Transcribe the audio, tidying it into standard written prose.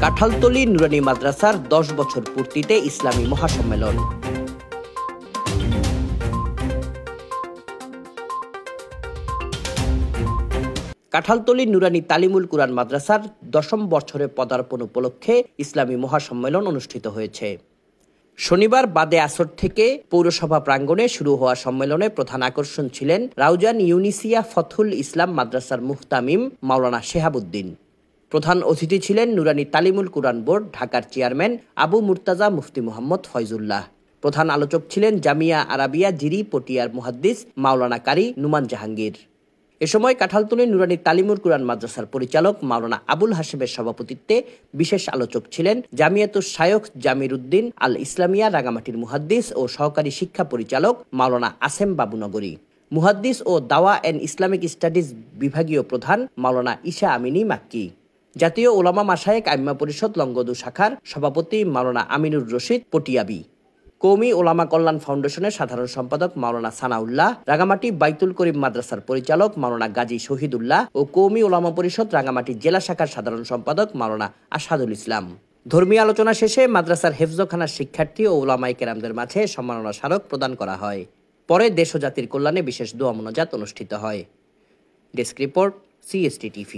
কাঁঠালতলী নুরানী মাদ্রাসার 10 বছর পূর্তিতে ইসলামী মহাসম্মেলন। কাঁঠালতলী নুরানী তালিমুল কুরআন মাদ্রাসার 10ম বছরে পদার্পণ উপলক্ষে ইসলামী মহাসম্মেলন অনুষ্ঠিত হয়েছে। শনিবার বাদে আসর থেকে পৌরসভা প্রাঙ্গণে শুরু হওয়া সম্মেলনে প্রধান আকর্ষণ ছিলেন রাউজান ইউনিসিয়া ফথহুল ইসলাম মাদ্রাসার মুহতামিম মাওলানা শেহাবুদ্দিন। প্রধান অতিথি ছিলেন নুরানী তালিমুল কুরআন বোর্ড ঢাকার চেয়ারম্যান আবু মুর্তাজা মুফতি মোহাম্মদ ফয়জুল্লাহ। প্রধান আলোচক ছিলেন জামিয়া আরাবিয়া জিরি পটিয়ার মুহাদ্দিস মাওলানা কারি নুমান জাহাঙ্গীর। এ সময় কাঁঠালতলী নুরানী তালিমুল কুরআন মাদ্রাসার পরিচালক মাওলানা আবুল হাশেমের সভাপতিত্বে বিশেষ আলোচক ছিলেন জামিয়াতুশ শায়খ জামির উদ্দিন আল ইসলামিয়া রাঙামাটির মুহাদ্দিস ও সহকারী শিক্ষা পরিচালক মাওলানা আসেম বাবুনগরী, মুহাদ্দিস ও দাওয়া এন্ড ইসলামিক স্টাডিজ বিভাগীয় প্রধান মাওলানা ঈশা আমিনী মাক্কি, জাতীয় উলামা মাশায়েখ আইম্মা পরিষদ লংগদু শাখার সভাপতি মাওলানা আমিনুর রশিদ পটিয়াবি, কওমি উলামা কল্যাণ ফাউন্ডেশনের সাধারণ সম্পাদক মাওলানা সানাউল্লাহ, রাঙামাটি বাইতুল করিম মাদ্রাসার পরিচালক মাওলানা গাজী শহীদুল্লাহ ও কওমি উলামা পরিষদ রাঙামাটি জেলা শাখার সাধারণ সম্পাদক মাওলানা আশহাদুল ইসলাম। ধর্মীয় আলোচনা শেষে মাদ্রাসার হেফজখানার শিক্ষার্থী ও উলামায়ে কেরামদের মাঝে সম্মাননা স্মারক প্রদান করা হয়। পরে দেশ ও জাতির কল্যাণে বিশেষ দোয়া মোনাজাত অনুষ্ঠিত হয়। Desk report, CST TV।